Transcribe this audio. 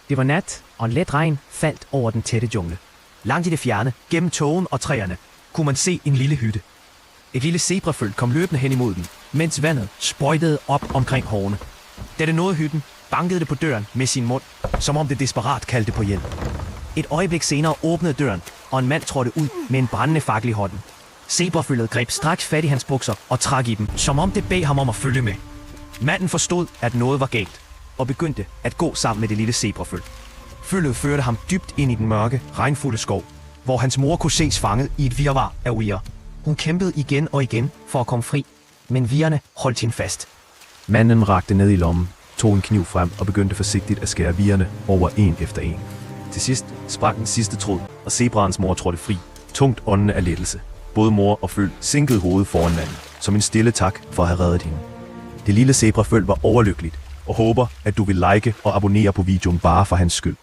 Det var nat, og en let regn faldt over den tætte jungle. Langt i det fjerne, gennem tågen og træerne, kunne man se en lille hytte. Et lille zebraføl kom løbende hen imod den, mens vandet sprøjtede op omkring hårene. Da det nåede hytten, bankede det på døren med sin mund, som om det desperat kaldte på hjælp. Et øjeblik senere åbnede døren, og en mand trådte ud med en brændende fakkel i hånden. Zebraføllet greb straks fat i hans bukser og trak i dem, som om det bad ham om at følge med. Manden forstod, at noget var galt, og begyndte at gå sammen med det lille zebraføl. Følget førte ham dybt ind i den mørke, regnfulde skov, hvor hans mor kunne ses fanget i et virvar af virer. Hun kæmpede igen og igen for at komme fri, men virerne holdt hende fast. Manden rakte ned i lommen, tog en kniv frem og begyndte forsigtigt at skære virerne over en efter en. Til sidst sprang den sidste tråd, og zebraens mor trådte fri, tungt åndende af lettelse. Både mor og føl sænkede hovedet foran manden, som en stille tak for at have reddet hende. Det lille zebraføl var overlykkeligt, og håber, at du vil like og abonnere på videoen bare for hans skyld.